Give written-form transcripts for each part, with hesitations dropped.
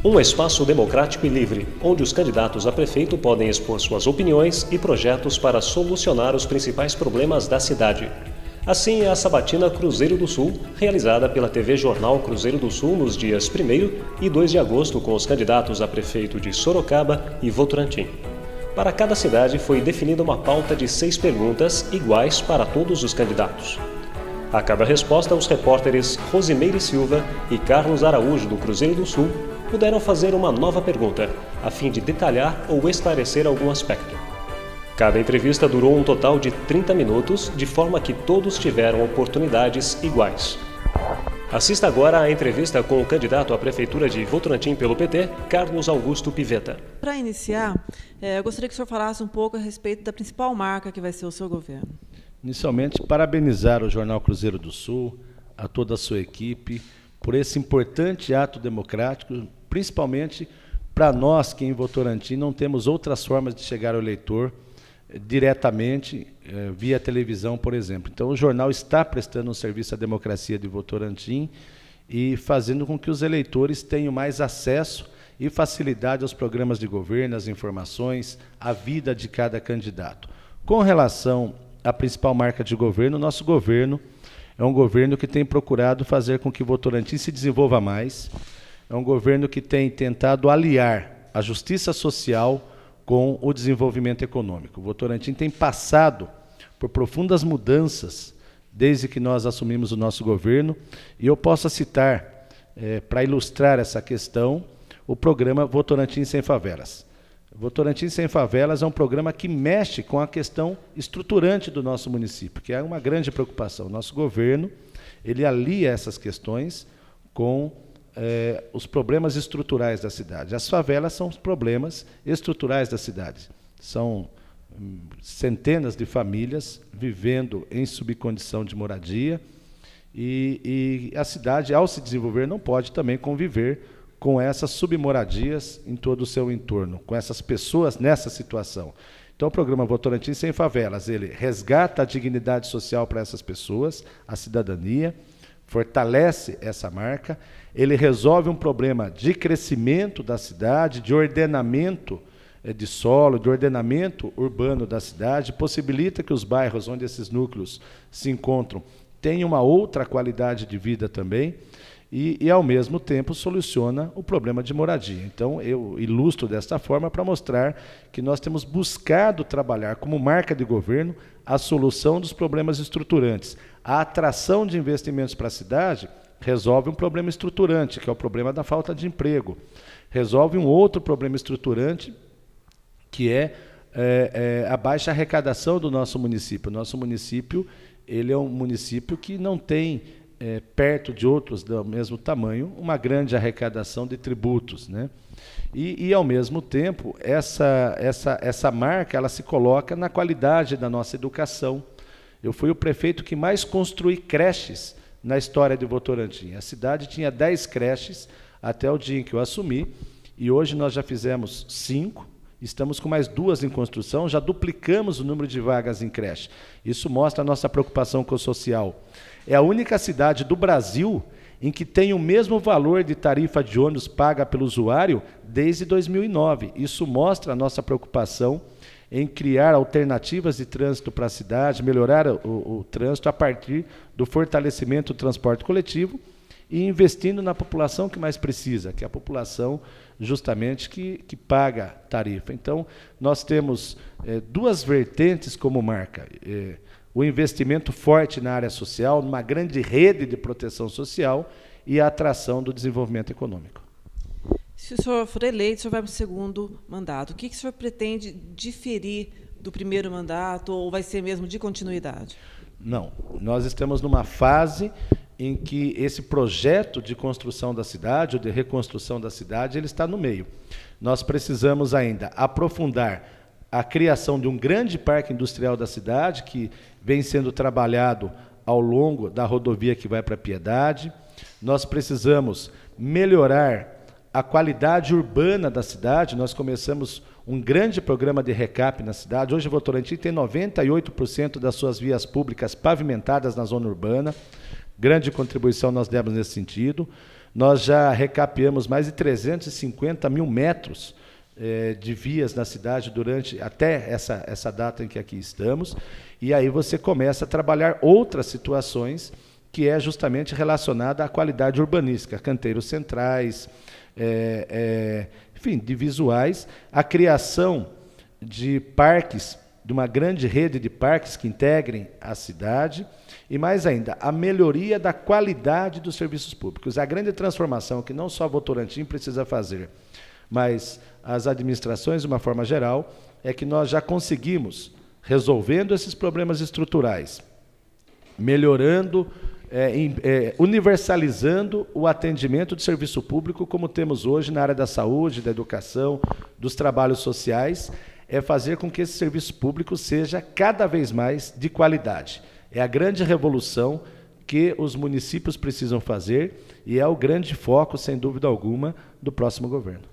Um espaço democrático e livre, onde os candidatos a prefeito podem expor suas opiniões e projetos para solucionar os principais problemas da cidade. Assim é a Sabatina Cruzeiro do Sul, realizada pela TV Jornal Cruzeiro do Sul nos dias 1º e 2 de agosto com os candidatos a prefeito de Sorocaba e Votorantim. Para cada cidade foi definida uma pauta de 6 perguntas iguais para todos os candidatos. A cada resposta, os repórteres Rosimeire Silva e Carlos Araújo do Cruzeiro do Sul puderam fazer uma nova pergunta, a fim de detalhar ou esclarecer algum aspecto. Cada entrevista durou um total de 30 minutos, de forma que todos tiveram oportunidades iguais. Assista agora à entrevista com o candidato à Prefeitura de Votorantim pelo PT, Carlos Augusto Pivetta. Para iniciar, eu gostaria que o senhor falasse um pouco a respeito da principal marca que vai ser o seu governo. Inicialmente, parabenizar o Jornal Cruzeiro do Sul, a toda a sua equipe, por esse importante ato democrático, principalmente para nós que em Votorantim não temos outras formas de chegar ao eleitor diretamente, via televisão, por exemplo. Então, o jornal está prestando um serviço à democracia de Votorantim e fazendo com que os eleitores tenham mais acesso e facilidade aos programas de governo, às informações, à vida de cada candidato. Com relação à principal marca de governo, nosso governo é um governo que tem procurado fazer com que Votorantim se desenvolva mais. É um governo que tem tentado aliar a justiça social com o desenvolvimento econômico. O Votorantim tem passado por profundas mudanças desde que nós assumimos o nosso governo, e eu posso citar, para ilustrar essa questão, o programa Votorantim Sem Favelas. Votorantim Sem Favelas é um programa que mexe com a questão estruturante do nosso município, que é uma grande preocupação. O nosso governo, ele alia essas questões com os problemas estruturais da cidade. As favelas são os problemas estruturais da cidade. São centenas de famílias vivendo em subcondição de moradia, e a cidade, ao se desenvolver, não pode também conviver com essas submoradias em todo o seu entorno, com essas pessoas nessa situação. Então, o programa Votorantim Sem Favelas, ele resgata a dignidade social para essas pessoas, a cidadania, fortalece essa marca, ele resolve um problema de crescimento da cidade, de ordenamento de solo, de ordenamento urbano da cidade, possibilita que os bairros onde esses núcleos se encontram tenham uma outra qualidade de vida também, e ao mesmo tempo, soluciona o problema de moradia. Então, eu ilustro desta forma para mostrar que nós temos buscado trabalhar como marca de governo a solução dos problemas estruturantes. A atração de investimentos para a cidade resolve um problema estruturante, que é o problema da falta de emprego. Resolve um outro problema estruturante, que é a baixa arrecadação do nosso município. O nosso município, ele é um município que não tem, perto de outros do mesmo tamanho, uma grande arrecadação de tributos, né? E ao mesmo tempo, essa marca, ela se coloca na qualidade da nossa educação. Eu fui o prefeito que mais construí creches na história de Votorantim. A cidade tinha 10 creches até o dia em que eu assumi, e hoje nós já fizemos 5, estamos com mais 2 em construção, já duplicamos o número de vagas em creche. Isso mostra a nossa preocupação com o social. É a única cidade do Brasil em que tem o mesmo valor de tarifa de ônibus paga pelo usuário desde 2009. Isso mostra a nossa preocupação em criar alternativas de trânsito para a cidade, melhorar o trânsito a partir do fortalecimento do transporte coletivo e investindo na população que mais precisa, que é a população justamente que paga tarifa. Então, nós temos 2 vertentes como marca. O investimento forte na área social, numa grande rede de proteção social e a atração do desenvolvimento econômico. Se o senhor for eleito, o senhor vai para o segundo mandato. O que o senhor pretende diferir do primeiro mandato, ou vai ser mesmo de continuidade? Não, nós estamos numa fase em que esse projeto de construção da cidade, ou de reconstrução da cidade, ele está no meio. Nós precisamos ainda aprofundar a criação de um grande parque industrial da cidade, que vem sendo trabalhado ao longo da rodovia que vai para Piedade. Nós precisamos melhorar a qualidade urbana da cidade. Nós começamos um grande programa de recap na cidade. Hoje, Votorantim tem 98% das suas vias públicas pavimentadas na zona urbana. Grande contribuição nós demos nesse sentido. Nós já recapeamos mais de 350 mil metros de vias na cidade durante até essa data em que aqui estamos, e aí você começa a trabalhar outras situações que é justamente relacionada à qualidade urbanística, canteiros centrais, enfim, de visuais, a criação de parques, de uma grande rede de parques que integrem a cidade, e mais ainda, a melhoria da qualidade dos serviços públicos. A grande transformação que não só Votorantim precisa fazer, mas as administrações, de uma forma geral, é que nós já conseguimos, resolvendo esses problemas estruturais, melhorando, universalizando o atendimento de serviço público, como temos hoje na área da saúde, da educação, dos trabalhos sociais, é fazer com que esse serviço público seja cada vez mais de qualidade. É a grande revolução que os municípios precisam fazer e é o grande foco, sem dúvida alguma, do próximo governo.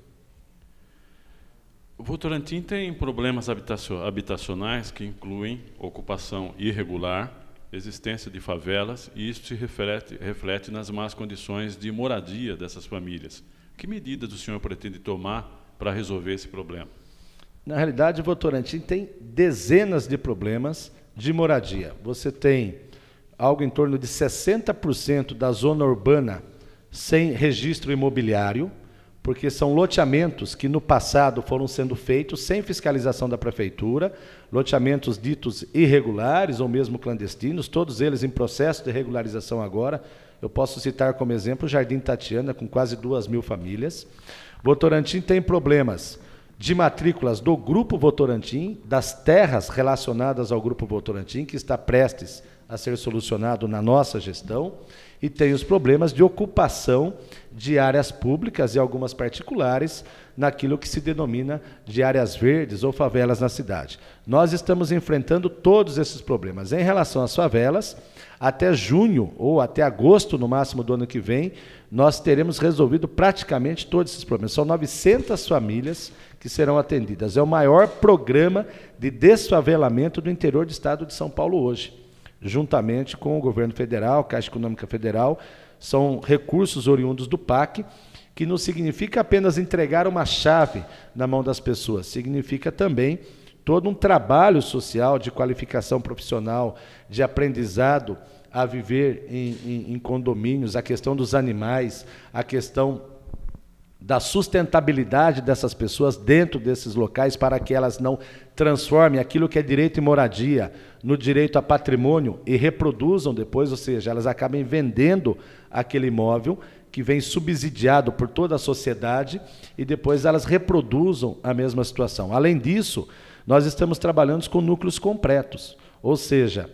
O Votorantim tem problemas habitacionais que incluem ocupação irregular, existência de favelas, e isso se reflete nas más condições de moradia dessas famílias. Que medidas o senhor pretende tomar para resolver esse problema? Na realidade, o Votorantim tem dezenas de problemas de moradia. Você tem algo em torno de 60% da zona urbana sem registro imobiliário, porque são loteamentos que no passado foram sendo feitos sem fiscalização da prefeitura, loteamentos ditos irregulares ou mesmo clandestinos, todos eles em processo de regularização agora. Eu posso citar como exemplo o Jardim Tatiana, com quase 2.000 famílias. Votorantim tem problemas de matrículas do Grupo Votorantim, das terras relacionadas ao Grupo Votorantim, que está prestes a ser solucionado na nossa gestão, e tem os problemas de ocupação de áreas públicas e algumas particulares naquilo que se denomina de áreas verdes ou favelas na cidade. Nós estamos enfrentando todos esses problemas. Em relação às favelas, até junho ou até agosto, no máximo, do ano que vem, nós teremos resolvido praticamente todos esses problemas. São 900 famílias que serão atendidas. É o maior programa de desfavelamento do interior do estado de São Paulo hoje, juntamente com o governo federal, Caixa Econômica Federal. São recursos oriundos do PAC, que não significa apenas entregar uma chave na mão das pessoas, significa também todo um trabalho social de qualificação profissional, de aprendizado a viver em condomínios, a questão dos animais, a questão da sustentabilidade dessas pessoas dentro desses locais, para que elas não transformem aquilo que é direito e moradia no direito a patrimônio e reproduzam depois, ou seja, elas acabem vendendo aquele imóvel que vem subsidiado por toda a sociedade e depois elas reproduzam a mesma situação. Além disso, nós estamos trabalhando com núcleos completos, ou seja,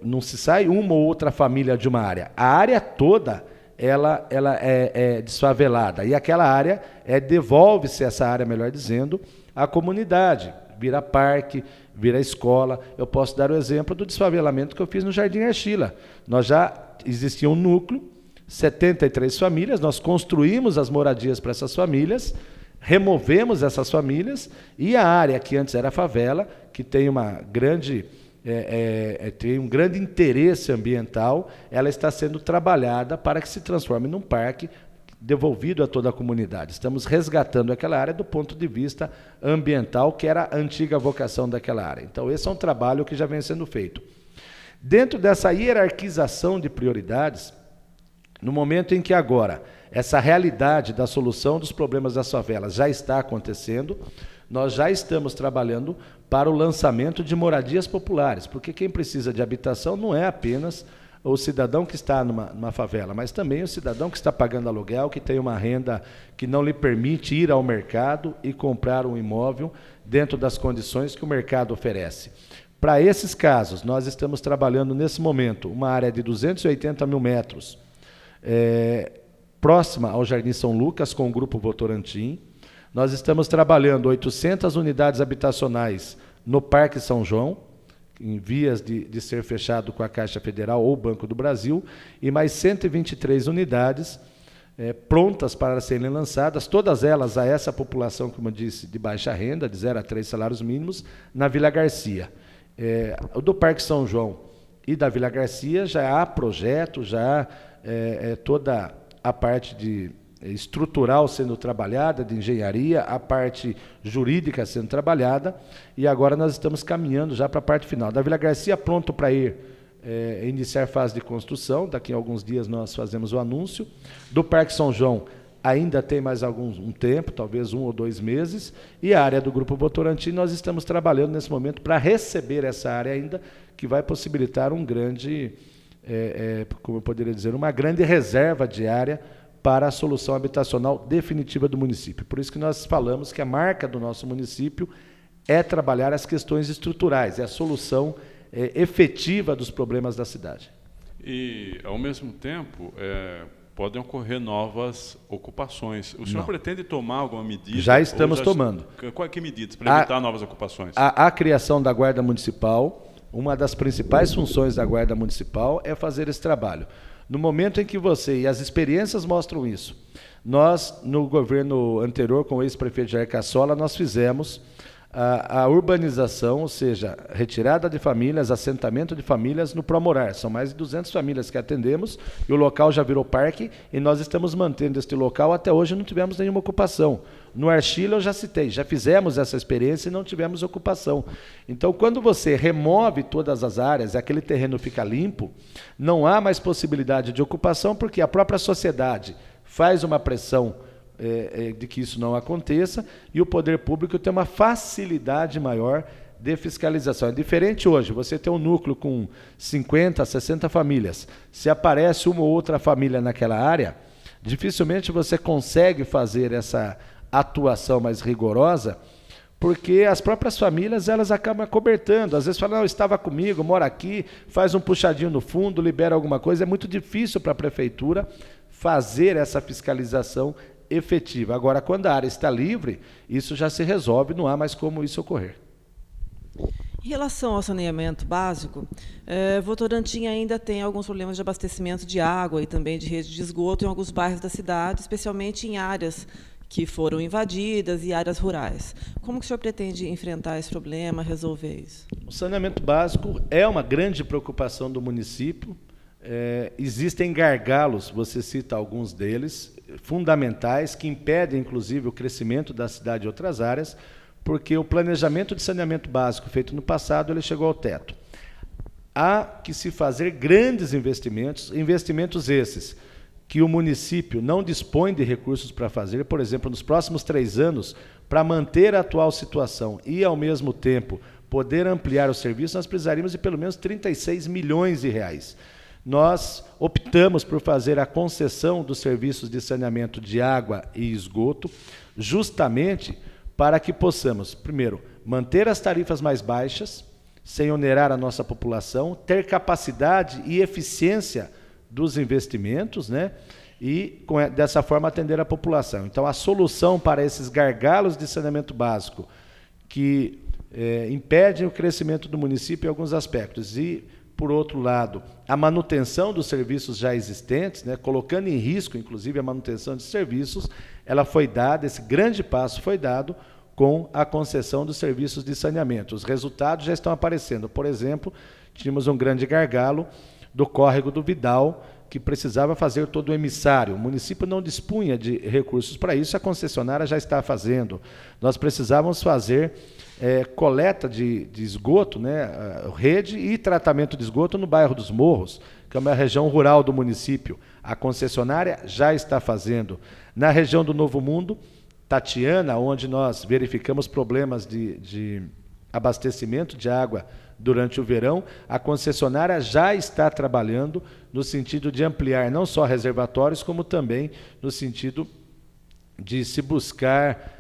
não se sai uma ou outra família de uma área, a área toda ela é desfavelada, e aquela área devolve-se, essa área, melhor dizendo, à comunidade, vira parque, vira escola. Eu posso dar o exemplo do desfavelamento que eu fiz no Jardim Archila. Nós já existia um núcleo, 73 famílias, nós construímos as moradias para essas famílias, removemos essas famílias, e a área que antes era favela, que tem uma grande... tem um grande interesse ambiental, ela está sendo trabalhada para que se transforme num parque devolvido a toda a comunidade. Estamos resgatando aquela área do ponto de vista ambiental, que era a antiga vocação daquela área. Então, esse é um trabalho que já vem sendo feito. Dentro dessa hierarquização de prioridades, no momento em que agora essa realidade da solução dos problemas das favelas já está acontecendo, nós já estamos trabalhando para o lançamento de moradias populares, porque quem precisa de habitação não é apenas o cidadão que está numa favela, mas também o cidadão que está pagando aluguel, que tem uma renda que não lhe permite ir ao mercado e comprar um imóvel dentro das condições que o mercado oferece. Para esses casos, nós estamos trabalhando nesse momento uma área de 280 mil metros, próxima ao Jardim São Lucas, com o Grupo Votorantim. Nós estamos trabalhando 800 unidades habitacionais no Parque São João, em vias de ser fechado com a Caixa Federal ou Banco do Brasil, e mais 123 unidades prontas para serem lançadas, todas elas a essa população, como eu disse, de baixa renda, de 0 a 3 salários mínimos, na Vila Garcia. O do Parque São João e da Vila Garcia já há projeto, já há toda a parte de estrutural sendo trabalhada, de engenharia, a parte jurídica sendo trabalhada, e agora nós estamos caminhando já para a parte final. Da Vila Garcia pronto para iniciar fase de construção, daqui a alguns dias nós fazemos o anúncio. Do Parque São João ainda tem mais um tempo, talvez 1 ou 2 meses, e a área do Grupo Votorantim nós estamos trabalhando nesse momento para receber essa área ainda, que vai possibilitar um grande, como eu poderia dizer, uma grande reserva de área para a solução habitacional definitiva do município. Por isso que nós falamos que a marca do nosso município é trabalhar as questões estruturais, é a solução efetiva dos problemas da cidade. E, ao mesmo tempo, podem ocorrer novas ocupações. O senhor pretende tomar alguma medida? Já estamos tomando. Que medidas para evitar novas ocupações? A criação da Guarda Municipal, uma das principais funções da Guarda Municipal é fazer esse trabalho. No momento em que e as experiências mostram isso, nós, no governo anterior, com o ex-prefeito Jair Cassola, nós fizemos a urbanização, ou seja, retirada de famílias, assentamento de famílias no Promorar. São mais de 200 famílias que atendemos e o local já virou parque e nós estamos mantendo este local. Até hoje não tivemos nenhuma ocupação. No Archila eu já citei, já fizemos essa experiência e não tivemos ocupação. Então, quando você remove todas as áreas e aquele terreno fica limpo, não há mais possibilidade de ocupação porque a própria sociedade faz uma pressão de que isso não aconteça, e o poder público tem uma facilidade maior de fiscalização. É diferente hoje, você tem um núcleo com 50, 60 famílias, se aparece uma ou outra família naquela área, dificilmente você consegue fazer essa atuação mais rigorosa, porque as próprias famílias elas acabam acobertando, às vezes falam, não, estava comigo, mora aqui, faz um puxadinho no fundo, libera alguma coisa, é muito difícil para a prefeitura fazer essa fiscalização efetiva. Agora, quando a área está livre, isso já se resolve, não há mais como isso ocorrer. Em relação ao saneamento básico, Votorantim ainda tem alguns problemas de abastecimento de água e também de rede de esgoto em alguns bairros da cidade, especialmente em áreas que foram invadidas e áreas rurais. Como que o senhor pretende enfrentar esse problema, resolver isso? O saneamento básico é uma grande preocupação do município. Existem gargalos, você cita alguns deles, fundamentais, que impedem, inclusive, o crescimento da cidade e outras áreas, porque o planejamento de saneamento básico feito no passado, ele chegou ao teto. Há que se fazer grandes investimentos esses, que o município não dispõe de recursos para fazer, por exemplo, nos próximos 3 anos, para manter a atual situação e, ao mesmo tempo, poder ampliar o serviço, nós precisaríamos de pelo menos 36 milhões de reais. Nós optamos por fazer a concessão dos serviços de saneamento de água e esgoto, justamente para que possamos, primeiro, manter as tarifas mais baixas, sem onerar a nossa população, ter capacidade e eficiência dos investimentos, né? E, dessa forma, atender a população. Então, a solução para esses gargalos de saneamento básico que impedem o crescimento do município em alguns aspectos e, por outro lado, a manutenção dos serviços já existentes, né, colocando em risco, inclusive, a manutenção de serviços, ela foi dada, esse grande passo foi dado com a concessão dos serviços de saneamento. Os resultados já estão aparecendo. Por exemplo, tínhamos um grande gargalo do córrego do Vidal, que precisava fazer todo o emissário. O município não dispunha de recursos para isso, a concessionária já está fazendo. Nós precisávamos fazer coleta de esgoto, né, rede e tratamento de esgoto no bairro dos Morros, que é uma região rural do município. A concessionária já está fazendo. Na região do Novo Mundo, Tatiana, onde nós verificamos problemas de abastecimento de água durante o verão, a concessionária já está trabalhando no sentido de ampliar não só reservatórios, como também no sentido de se buscar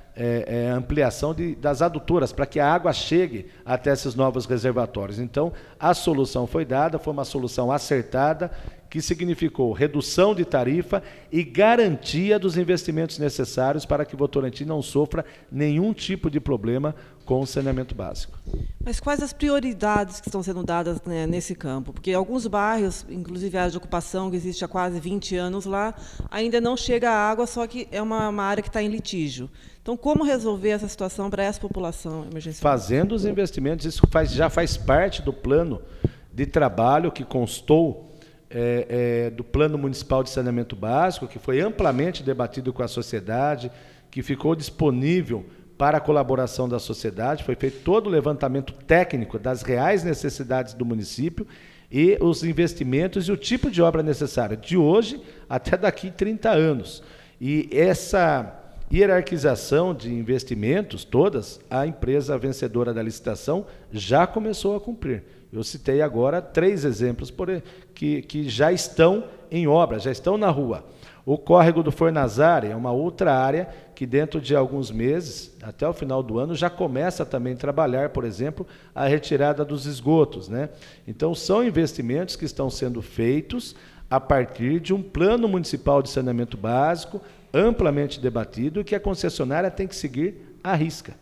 ampliação das adutoras, para que a água chegue até esses novos reservatórios. Então, a solução foi dada, foi uma solução acertada, que significou redução de tarifa e garantia dos investimentos necessários para que Votorantim não sofra nenhum tipo de problema com o saneamento básico. Mas quais as prioridades que estão sendo dadas, né, nesse campo? Porque alguns bairros, inclusive a área de ocupação, que existe há quase 20 anos lá, ainda não chega a água, só que é uma área que está em litígio. Então, como resolver essa situação para essa população emergencial? Fazendo os investimentos, isso já faz parte do plano de trabalho que constou do Plano Municipal de Saneamento Básico, que foi amplamente debatido com a sociedade, que ficou disponível para a colaboração da sociedade. Foi feito todo o levantamento técnico das reais necessidades do município e os investimentos e o tipo de obra necessária, de hoje até daqui 30 anos. E essa hierarquização de investimentos, todas, a empresa vencedora da licitação já começou a cumprir. Eu citei agora 3 exemplos que já estão em obra, já estão na rua. O córrego do Fornazari é uma outra área que dentro de alguns meses, até o final do ano, já começa também a trabalhar, por exemplo, a retirada dos esgotos, né? Então, são investimentos que estão sendo feitos a partir de um plano municipal de saneamento básico, amplamente debatido, e que a concessionária tem que seguir à risca.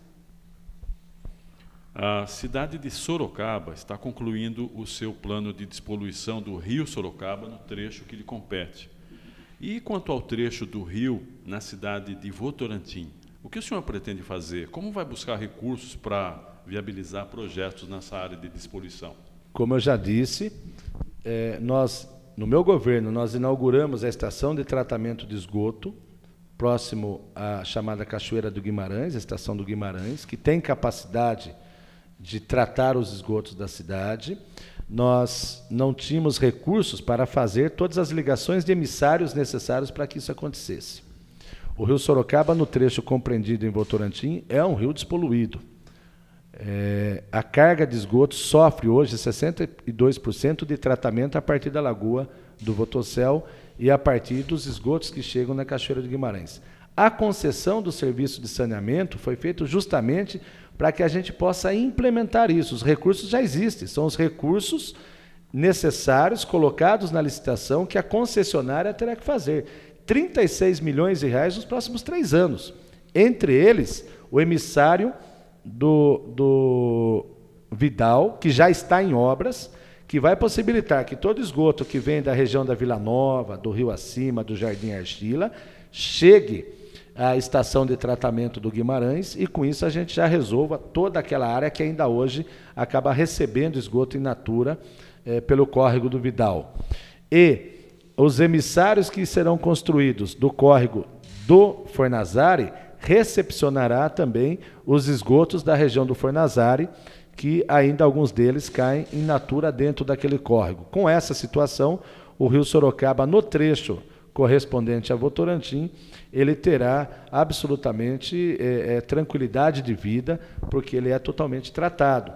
A cidade de Sorocaba está concluindo o seu plano de despoluição do rio Sorocaba no trecho que lhe compete. E quanto ao trecho do rio na cidade de Votorantim, o que o senhor pretende fazer? Como vai buscar recursos para viabilizar projetos nessa área de despoluição? Como eu já disse, no meu governo, nós inauguramos a estação de tratamento de esgoto, próximo à chamada Cachoeira do Guimarães, a estação do Guimarães, que tem capacidade de tratar os esgotos da cidade. Nós não tínhamos recursos para fazer todas as ligações de emissários necessários para que isso acontecesse. O rio Sorocaba, no trecho compreendido em Votorantim, é um rio despoluído. A carga de esgoto sofre hoje 62% de tratamento a partir da lagoa do Votocel e a partir dos esgotos que chegam na Cachoeira de Guimarães. A concessão do serviço de saneamento foi feita justamente para que a gente possa implementar isso. Os recursos já existem, são os recursos necessários colocados na licitação que a concessionária terá que fazer. 36 milhões de reais nos próximos 3 anos. Entre eles, o emissário do Vidal, que já está em obras, que vai possibilitar que todo esgoto que vem da região da Vila Nova, do Rio Acima, do Jardim Argila, chegue à estação de tratamento do Guimarães e, com isso, a gente já resolva toda aquela área que ainda hoje acaba recebendo esgoto in natura pelo córrego do Vidal. E os emissários que serão construídos do córrego do Fornazari recepcionará também os esgotos da região do Fornazari, que ainda alguns deles caem in natura dentro daquele córrego. Com essa situação, o rio Sorocaba, no trecho correspondente a Votorantim, ele terá absolutamente tranquilidade de vida, porque ele é totalmente tratado.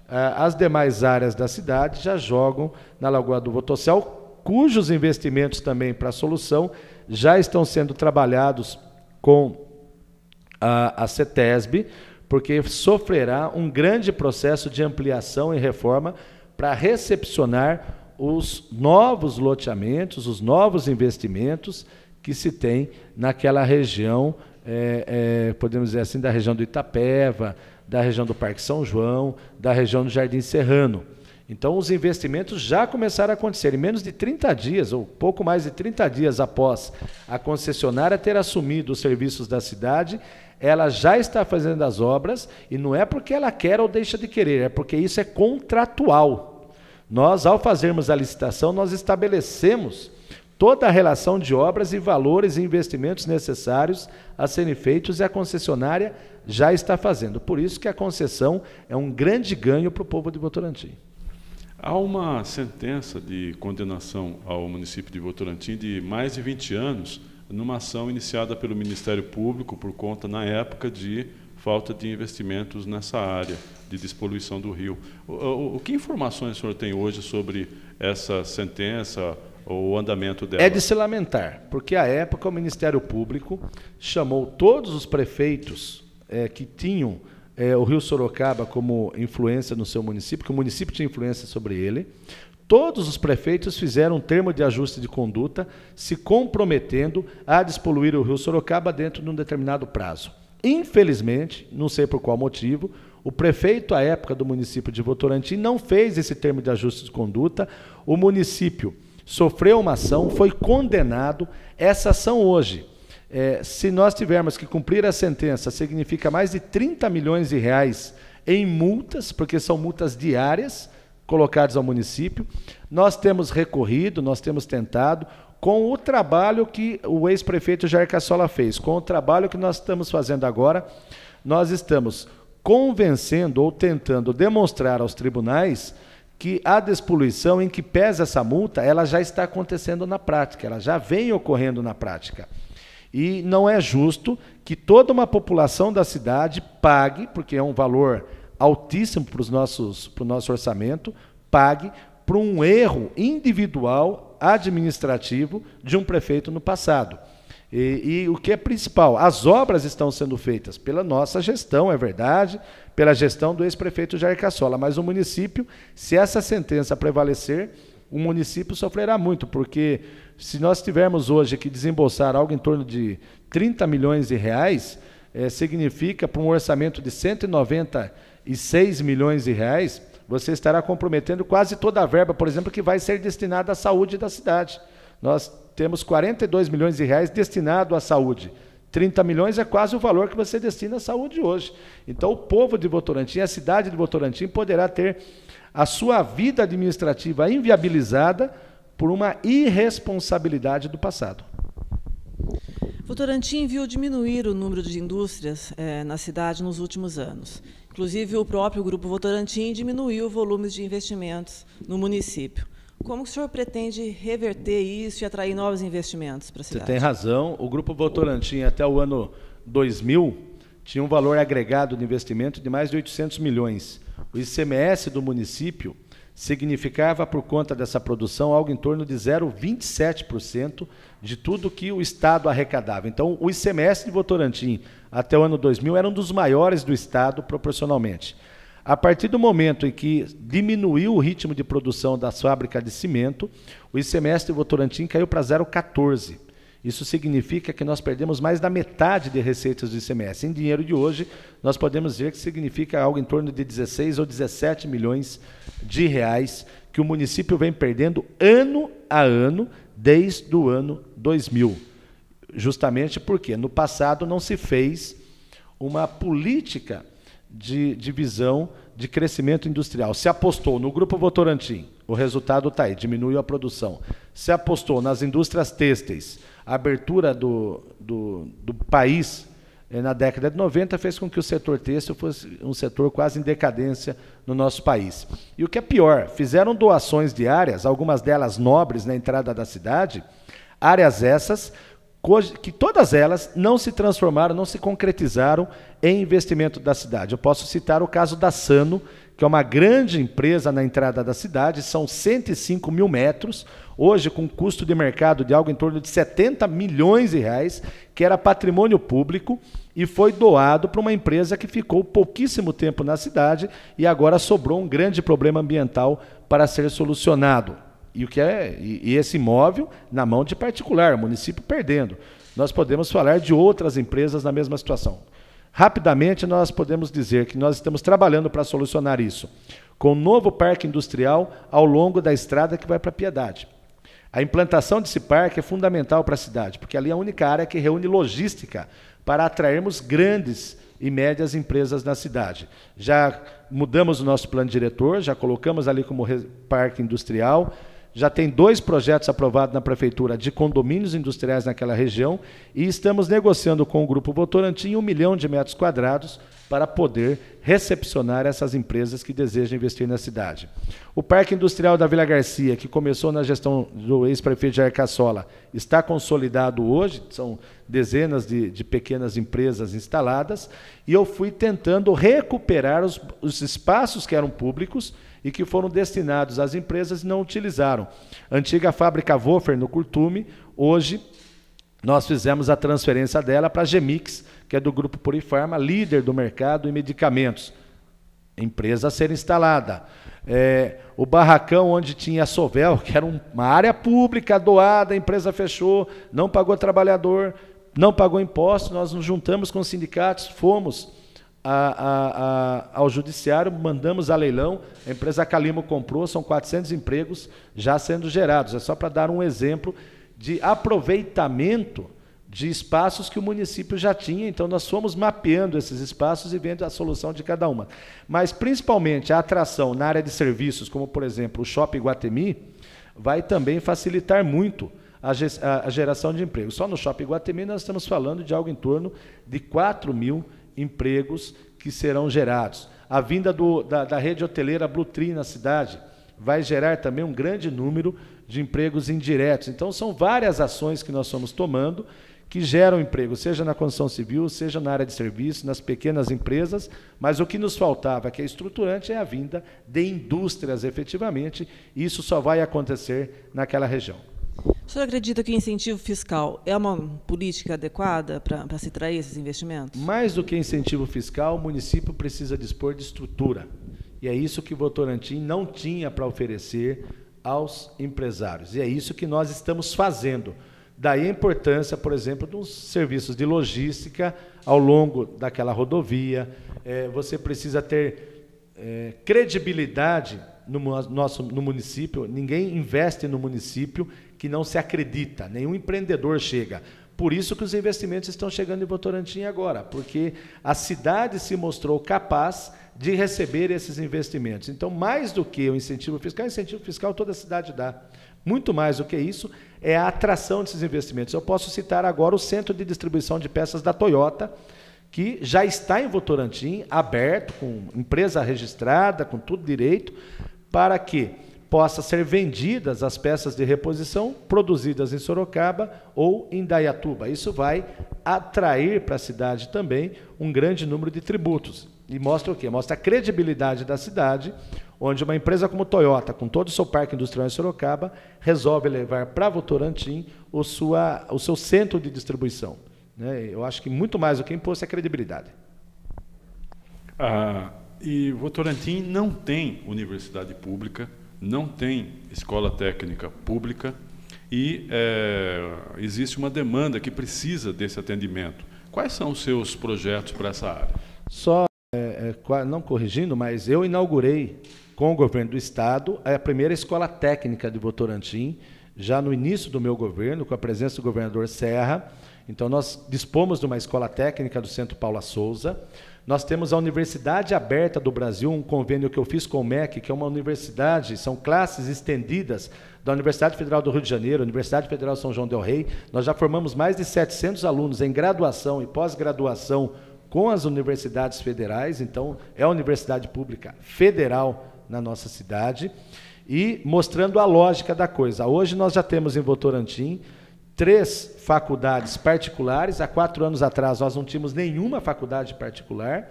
As demais áreas da cidade já jogam na Lagoa do Votocel, cujos investimentos também para a solução já estão sendo trabalhados com a CETESB, porque sofrerá um grande processo de ampliação e reforma para recepcionar os novos loteamentos, os novos investimentos que se tem naquela região, podemos dizer assim, da região do Itapeva, da região do Parque São João, da região do Jardim Serrano. Então, os investimentos já começaram a acontecer. Em menos de 30 dias, ou pouco mais de 30 dias após a concessionária ter assumido os serviços da cidade, ela já está fazendo as obras, e não é porque ela quer ou deixa de querer, é porque isso é contratual. Nós, ao fazermos a licitação, nós estabelecemos toda a relação de obras e valores e investimentos necessários a serem feitos, e a concessionária já está fazendo. Por isso que a concessão é um grande ganho para o povo de Votorantim. Há uma sentença de condenação ao município de Votorantim de mais de 20 anos, numa ação iniciada pelo Ministério Público por conta, na época, de falta de investimentos nessa área de despoluição do rio. Que informações o senhor tem hoje sobre essa sentença, ou o andamento dela? É de se lamentar, porque à época o Ministério Público chamou todos os prefeitos que tinham o rio Sorocaba como influência no seu município, que o município tinha influência sobre ele. Todos os prefeitos fizeram um termo de ajuste de conduta, se comprometendo a despoluir o rio Sorocaba dentro de um determinado prazo. Infelizmente, não sei por qual motivo, o prefeito, à época do município de Votorantim, não fez esse termo de ajuste de conduta. O município sofreu uma ação, foi condenado. Essa ação hoje, se nós tivermos que cumprir a sentença, significa mais de 30 milhões de reais em multas, porque são multas diárias, colocados ao município. Nós temos recorrido, nós temos tentado, com o trabalho que o ex-prefeito Jair Cassola fez, com o trabalho que nós estamos fazendo agora, nós estamos convencendo ou tentando demonstrar aos tribunais que a despoluição, em que pesa essa multa, ela já está acontecendo na prática, ela já vem ocorrendo na prática. E não é justo que toda uma população da cidade pague, porque é um valor altíssimo para o nosso orçamento, pague por um erro individual administrativo de um prefeito no passado. E o que é principal, as obras estão sendo feitas pela nossa gestão, é verdade, pela gestão do ex-prefeito Jair Cassola, mas o município, se essa sentença prevalecer, o município sofrerá muito, porque se nós tivermos hoje que desembolsar algo em torno de 30 milhões de reais, significa para um orçamento de 196 milhões de reais, você estará comprometendo quase toda a verba, por exemplo, que vai ser destinada à saúde da cidade. Nós temos 42 milhões de reais destinado à saúde. 30 milhões é quase o valor que você destina à saúde hoje. Então, o povo de Votorantim, a cidade de Votorantim, poderá ter a sua vida administrativa inviabilizada por uma irresponsabilidade do passado. Votorantim viu diminuir o número de indústrias na cidade nos últimos anos. Inclusive, o próprio Grupo Votorantim diminuiu o volume de investimentos no município. Como o senhor pretende reverter isso e atrair novos investimentos para a cidade? Você tem razão. O Grupo Votorantim, até o ano 2000, tinha um valor agregado de investimento de mais de 800 milhões. O ICMS do município significava, por conta dessa produção, algo em torno de 0,27% de tudo que o Estado arrecadava. Então, o ICMS de Votorantim, até o ano 2000, era um dos maiores do Estado proporcionalmente. A partir do momento em que diminuiu o ritmo de produção das fábricas de cimento, o ICMS de Votorantim caiu para 0,14%. Isso significa que nós perdemos mais da metade de receitas do ICMS. Em dinheiro de hoje, nós podemos dizer que significa algo em torno de 16 ou 17 milhões de reais que o município vem perdendo ano a ano, desde o ano 2000. Justamente porque no passado não se fez uma política de visão de crescimento industrial. Se apostou no Grupo Votorantim, o resultado está aí, diminuiu a produção. Se apostou nas indústrias têxteis, a abertura do país na década de 90 fez com que o setor têxtil fosse um setor quase em decadência no nosso país. E o que é pior, fizeram doações de áreas, algumas delas nobres na entrada da cidade, áreas essas que todas elas não se transformaram, não se concretizaram em investimento da cidade. Eu posso citar o caso da Sano, que é uma grande empresa na entrada da cidade, são 105 mil metros, hoje com custo de mercado de algo em torno de 70 milhões de reais, que era patrimônio público, e foi doado para uma empresa que ficou pouquíssimo tempo na cidade e agora sobrou um grande problema ambiental para ser solucionado. E esse imóvel na mão de particular, o município perdendo. Nós podemos falar de outras empresas na mesma situação. Rapidamente, nós podemos dizer que nós estamos trabalhando para solucionar isso, com um novo parque industrial ao longo da estrada que vai para Piedade. A implantação desse parque é fundamental para a cidade, porque ali é a única área que reúne logística para atrairmos grandes e médias empresas na cidade. Já mudamos o nosso plano diretor, já colocamos ali como parque industrial, já tem 2 projetos aprovados na Prefeitura de condomínios industriais naquela região e estamos negociando com o Grupo Votorantim 1 milhão de metros quadrados para poder recepcionar essas empresas que desejam investir na cidade. O Parque Industrial da Vila Garcia, que começou na gestão do ex-prefeito Jair Cassola, está consolidado hoje, são dezenas de pequenas empresas instaladas, e eu fui tentando recuperar os espaços que eram públicos e que foram destinados às empresas e não utilizaram. A antiga fábrica Wofer, no Curtume, hoje nós fizemos a transferência dela para a Gemix, que é do Grupo Purifarma, líder do mercado em medicamentos. Empresa a ser instalada. O barracão onde tinha a Sovel, que era uma área pública doada, a empresa fechou, não pagou trabalhador, não pagou impostos, nós nos juntamos com os sindicatos, fomos ao judiciário, mandamos a leilão, a empresa Calimo comprou, são 400 empregos já sendo gerados. É só para dar um exemplo de aproveitamento de espaços que o município já tinha, então nós fomos mapeando esses espaços e vendo a solução de cada uma. Mas, principalmente, a atração na área de serviços, como, por exemplo, o Shopping Iguatemi, vai também facilitar muito a geração de emprego. Só no Shopping Iguatemi nós estamos falando de algo em torno de 4.000 empregos que serão gerados. A vinda da rede hoteleira Blue Tree na cidade vai gerar também um grande número de empregos indiretos. Então, são várias ações que nós estamos tomando que geram emprego, seja na construção civil, seja na área de serviço, nas pequenas empresas, mas o que nos faltava, que é estruturante, é a vinda de indústrias efetivamente, e isso só vai acontecer naquela região. O senhor acredita que o incentivo fiscal é uma política adequada para se atrair esses investimentos? Mais do que incentivo fiscal, o município precisa dispor de estrutura, e é isso que Votorantim não tinha para oferecer aos empresários, e é isso que nós estamos fazendo. Daí a importância, por exemplo, dos serviços de logística ao longo daquela rodovia. Você precisa ter credibilidade no município. Ninguém investe no município que não se acredita, nenhum empreendedor chega. Por isso que os investimentos estão chegando em Votorantim agora, porque a cidade se mostrou capaz de receber esses investimentos. Então, mais do que o incentivo fiscal toda a cidade dá. Muito mais do que isso é a atração desses investimentos. Eu posso citar agora o centro de distribuição de peças da Toyota, que já está em Votorantim, aberto, com empresa registrada, com tudo direito, para que possa ser vendidas as peças de reposição produzidas em Sorocaba ou em Indaiatuba. Isso vai atrair para a cidade também um grande número de tributos. E mostra o quê? Mostra a credibilidade da cidade, onde uma empresa como Toyota, com todo o seu parque industrial em Sorocaba, resolve levar para Votorantim o seu centro de distribuição. Eu acho que muito mais do que imposto é credibilidade. E Votorantim não tem universidade pública, não tem escola técnica pública e existe uma demanda que precisa desse atendimento. Quais são os seus projetos para essa área? Só, não corrigindo, mas eu inaugurei com o governo do Estado a primeira escola técnica de Votorantim, já no início do meu governo, com a presença do governador Serra. Então, nós dispomos de uma escola técnica do Centro Paula Souza. Nós temos a Universidade Aberta do Brasil, um convênio que eu fiz com o MEC, que é uma universidade, são classes estendidas da Universidade Federal do Rio de Janeiro, Universidade Federal São João del Rei. Nós já formamos mais de 700 alunos em graduação e pós-graduação com as universidades federais, então é a universidade pública federal na nossa cidade, e mostrando a lógica da coisa. Hoje nós já temos em Votorantim 3 faculdades particulares. Há 4 anos atrás nós não tínhamos nenhuma faculdade particular,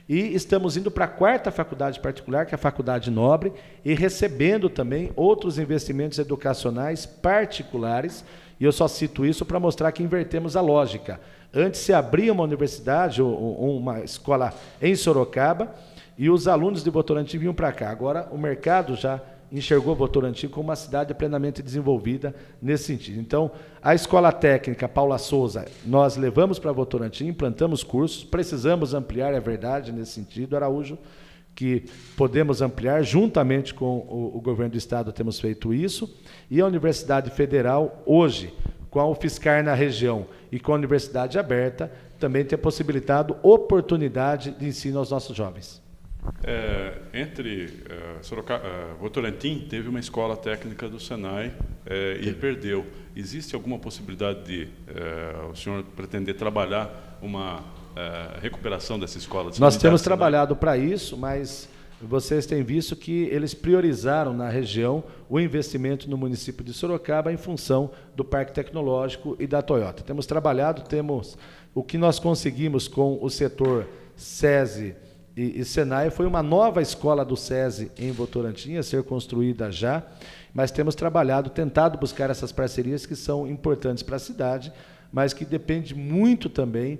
e estamos indo para a 4ª faculdade particular, que é a Faculdade Nobre, e recebendo também outros investimentos educacionais particulares, e eu só cito isso para mostrar que invertemos a lógica. Antes se abria uma universidade ou uma escola em Sorocaba, e os alunos de Votorantim vinham para cá. Agora o mercado já enxergou Votorantim como uma cidade plenamente desenvolvida nesse sentido. Então, a Escola Técnica Paula Souza, nós levamos para Votorantim, implantamos cursos, precisamos ampliar, é verdade, nesse sentido, Araújo, que podemos ampliar, juntamente com o governo do Estado temos feito isso, e a Universidade Federal, hoje, com a UFSCar na região e com a Universidade Aberta, também tem possibilitado oportunidade de ensino aos nossos jovens. Votorantim teve uma escola técnica do Senai e perdeu. Existe alguma possibilidade de o senhor pretender trabalhar uma recuperação dessa escola? Nós temos trabalhado para isso, mas vocês têm visto que eles priorizaram na região o investimento no município de Sorocaba em função do Parque Tecnológico e da Toyota. Temos trabalhado, temos o que nós conseguimos com o setor SESI e Senai, foi uma nova escola do SESI em Votorantim, a ser construída já, mas temos trabalhado, tentado buscar essas parcerias que são importantes para a cidade, mas que depende muito também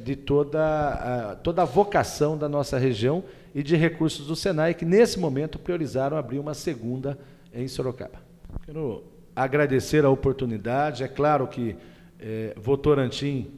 de toda a vocação da nossa região e de recursos do Senai, que nesse momento priorizaram abrir uma segunda em Sorocaba. Quero agradecer a oportunidade. É claro que Votorantim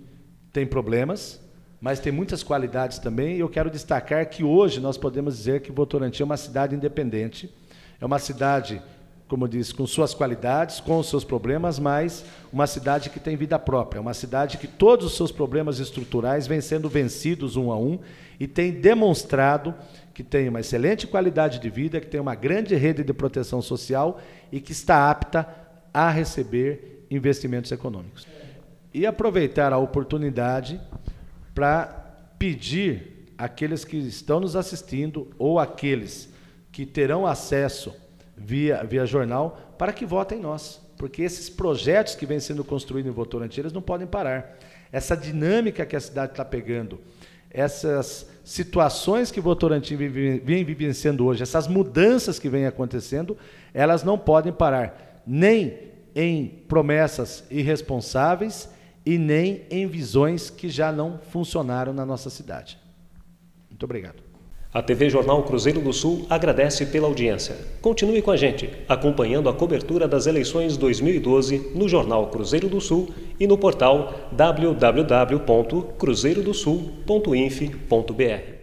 tem problemas, mas tem muitas qualidades também, e eu quero destacar que hoje nós podemos dizer que Votorantim é uma cidade independente, é uma cidade como eu disse, com suas qualidades, com os seus problemas, mas uma cidade que tem vida própria, uma cidade que todos os seus problemas estruturais vêm sendo vencidos um a um e tem demonstrado que tem uma excelente qualidade de vida, que tem uma grande rede de proteção social e que está apta a receber investimentos econômicos. E aproveitar a oportunidade para pedir àqueles que estão nos assistindo ou àqueles que terão acesso via jornal, para que votem em nós, porque esses projetos que vêm sendo construídos em Votorantim, eles não podem parar. Essa dinâmica que a cidade está pegando, essas situações que Votorantim vem vivenciando hoje, essas mudanças que vêm acontecendo, elas não podem parar, nem em promessas irresponsáveis e nem em visões que já não funcionaram na nossa cidade. Muito obrigado. A TV Jornal Cruzeiro do Sul agradece pela audiência. Continue com a gente, acompanhando a cobertura das eleições 2012 no Jornal Cruzeiro do Sul e no portal www.cruzeirodosul.inf.br.